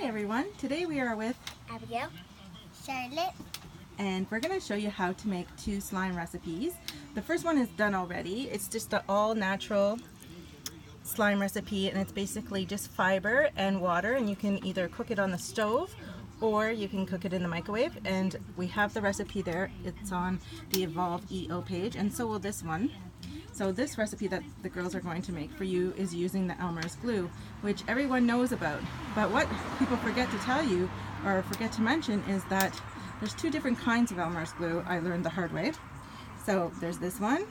Hi everyone, today we are with Abigail, Charlotte, and we're going to show you how to make 2 slime recipes. The first one is done already. It's just an all natural slime recipe, and it's basically just fiber and water, and you can either cook it on the stove or you can cook it in the microwave, and we have the recipe there. It's on the evolveEO page, and so will this one. So this recipe that the girls are going to make for you is using the Elmer's glue, which everyone knows about. But what people forget to tell you or forget to mention is that there's 2 different kinds of Elmer's glue. I learned the hard way. So there's this one,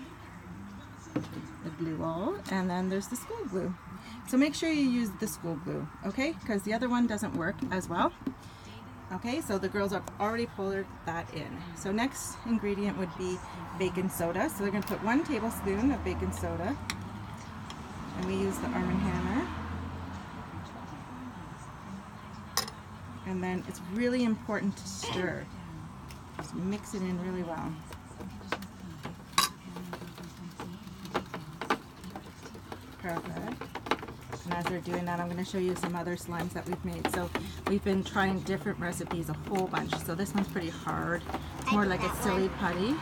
the glue wall, and then there's the school glue. So make sure you use the school glue, okay? Because the other one doesn't work as well. Okay, so the girls have already poured that in. So next ingredient would be baking soda. So they're going to put 1 tablespoon of baking soda, and we use the Arm & Hammer. And then it's really important to stir. Just mix it in really well. Perfect. And as they're doing that, I'm going to show you some other slimes that we've made. So we've been trying different recipes, a whole bunch. So this one's pretty hard. It's more like a silly putty.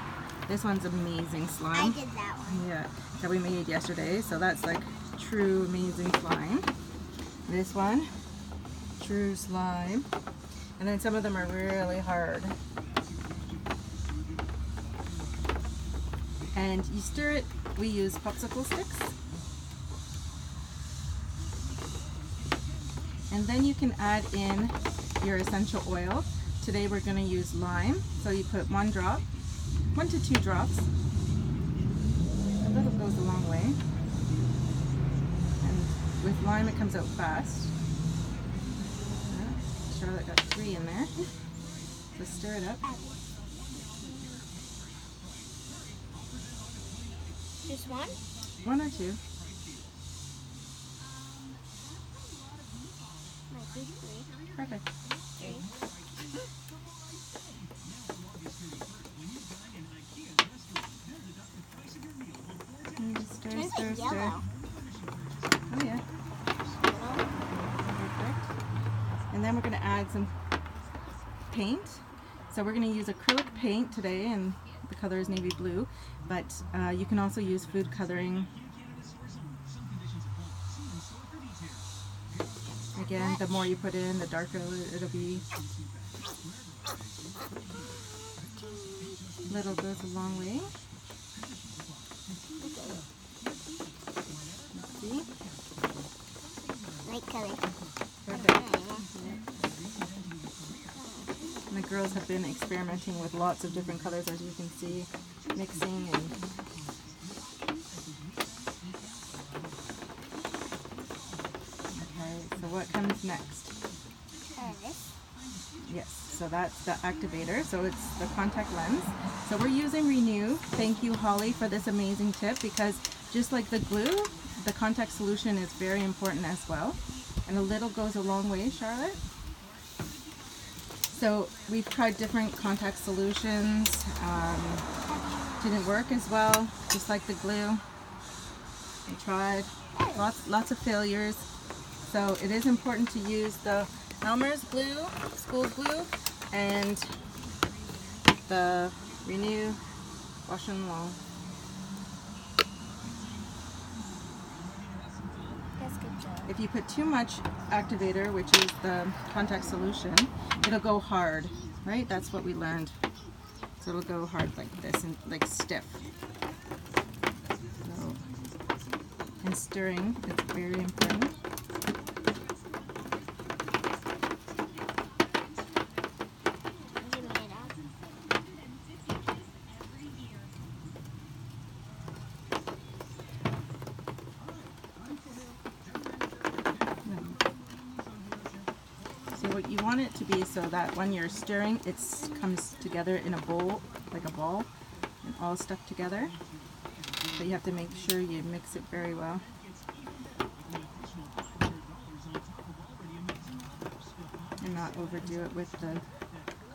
This one's amazing slime. I did that one. Yeah, that we made yesterday. So that's like true amazing slime. This one, true slime. And then some of them are really hard. And you stir it. We use popsicle sticks. And then you can add in your essential oil. Today we're going to use lime. So you put 1 drop, 1 to 2 drops. A little goes a long way. And with lime it comes out fast. Charlotte got 3 in there. So stir it up. Just 1? 1 or 2. Perfect. Stir, stir, stir. Oh yeah. Perfect. And then we're going to add some paint. So we're going to use acrylic paint today, and the color is navy blue, but you can also use food coloring. Again, the more you put in, the darker it'll be. Little goes a long way. Let's see. Light color. Perfect. And the girls have been experimenting with lots of different colors, as you can see, mixing and. So what comes next? This. Yes, so that's the activator. So it's the contact lens. So we're using Renew. Thank you, Holly, for this amazing tip, because just like the glue, the contact solution is very important as well. And a little goes a long way, Charlotte. So we've tried different contact solutions. Didn't work as well, just like the glue. We tried lots of failures. So it is important to use the Elmer's glue, school glue, and the Renew Wash and Long. That's good job. If you put too much activator, which is the contact solution, it'll go hard, right? That's what we learned. So it'll go hard like this and like stiff. So, and stirring is very important. So what you want it to be so that when you're stirring, it comes together in a bowl, like a ball, and all stuck together. So you have to make sure you mix it very well. And not overdo it with the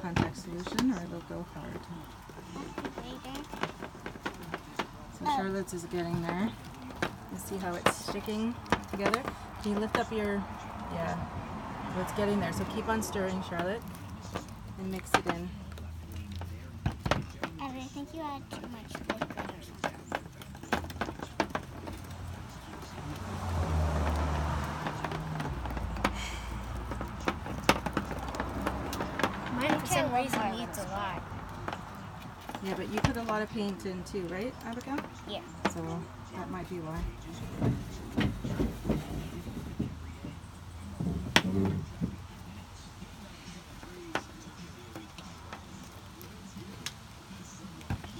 contact solution, or it'll go hard. So Charlotte's is getting there. You see how it's sticking together? Can you lift up your, yeah. Oh, it's getting there, so keep on stirring, Charlotte, and mix it in. I think you add too much liquid or something. Mine for some reason needs a lot. Yeah, but you put a lot of paint in too, right, Abigail? Yeah. So that might be why.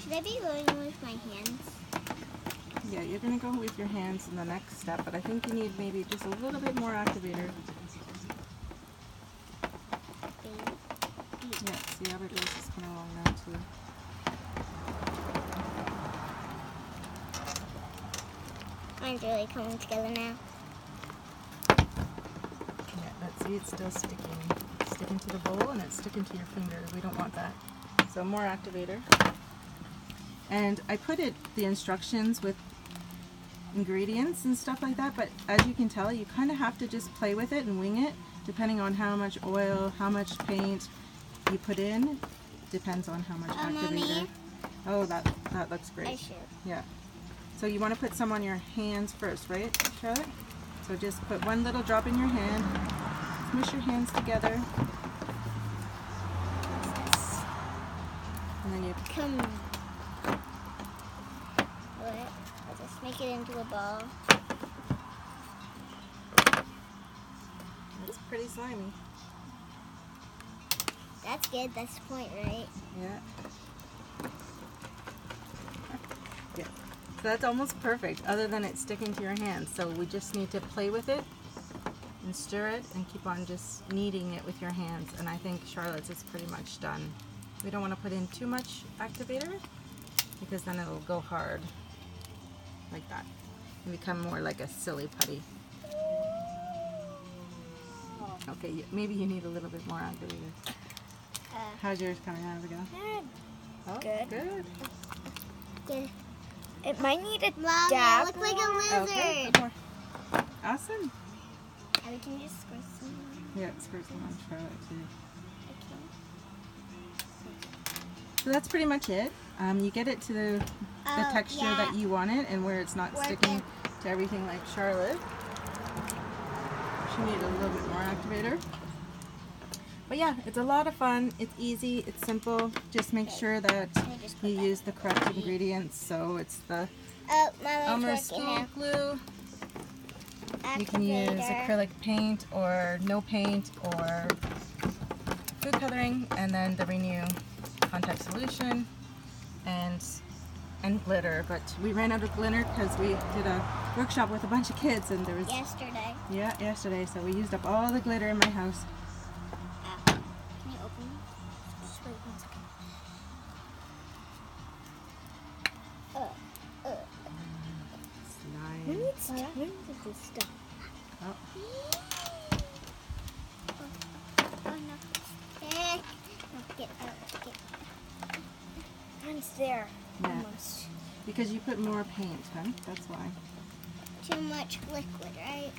Should I be going with my hands? Yeah, you're going to go with your hands in the next step, but I think you need maybe just a little bit more activator. Yeah, see, Abigail's is coming along now too. Mine's really coming together now. Yeah, let's see, it's still sticking to the bowl, and it's sticking to your finger. We don't want that. So more activator. And I put the instructions with ingredients and stuff like that, but as you can tell, you kind of have to just play with it and wing it, depending on how much oil, how much paint you put in. Depends on how much activator. Mommy? Oh, that looks great. I should. Yeah. So you want to put some on your hands first, right, Charlotte? So just put one little drop in your hand, smush your hands together, and then you Come. What? I'll just make it into a ball. It's pretty slimy. That's good. That's the point, right? Yeah. Yeah. So that's almost perfect, other than it sticking to your hands. So we just need to play with it and stir it and keep on just kneading it with your hands. And I think Charlotte's is pretty much done. We don't want to put in too much activator because then it'll go hard like that and become more like a silly putty. Okay, maybe you need a little bit more activator. How's yours coming out, Abigail? Oh, Good. Good. Good. It might need a Mom, dab. you look like a lizard. Okay, put more. Awesome. We can just squirt some more. Yeah, it's first on Charlotte too. Okay. So that's pretty much it. You get it to the texture that you want it, and where it's not sticking to everything like Charlotte. She needed a little bit more activator. But yeah, it's a lot of fun. It's easy. It's simple. Just make sure that you use the correct ingredients. So it's the Elmer's school glue. You can use acrylic paint or no paint or food coloring, and then the Renew contact solution and glitter. But we ran out of glitter because we did a workshop with a bunch of kids, and there was yesterday. So we used up all the glitter in my house. Can you open it? Just wait 1 second. Who needs tons of this stuff? Oh. Oh no. Get out. Mine's there. Yeah. Almost. Because you put more paint, huh? That's why. Too much liquid, right?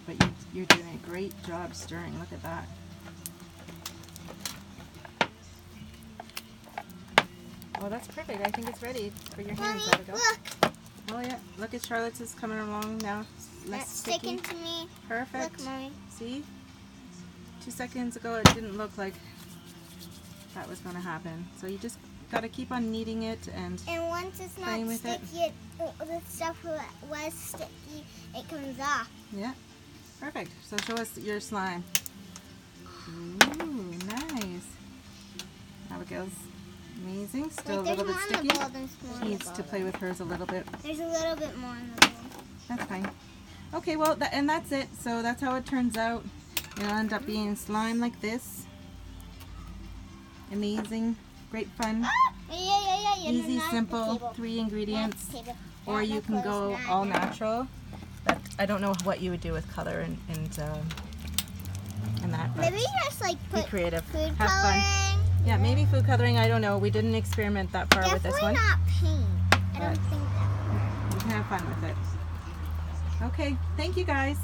But you're doing a great job stirring. Look at that. Well, that's perfect. I think it's ready for your hands. Mommy, look. Oh yeah, look at Charlotte's is coming along now. Less That's sticky. sticking to me. Perfect. Look, Mommy. See? 2 seconds ago it didn't look like that was going to happen. So you just got to keep on kneading it and once it's not playing with it. sticky, the stuff that was sticky, it comes off. Yeah. Perfect. So show us your slime. Ooh, nice. Abigail's amazing. Still a little bit sticky. She needs to play with hers a little bit. There's a little bit more in the bowl. That's fine. Okay, well, and that's it. So that's how it turns out. It'll end up being slime like this. Amazing. Great fun. Yeah. Easy, Not simple, the table. 3 ingredients. Not the table. Or Not you the can clothes, go not all that. natural. But I don't know what you would do with color and that. But Maybe just like be put creative. food Have coloring. fun. Yeah, maybe food coloring. I don't know. We didn't experiment that far with this Definitely one. not paint. I But don't think that. you can have fun with it. Okay. Thank you, guys.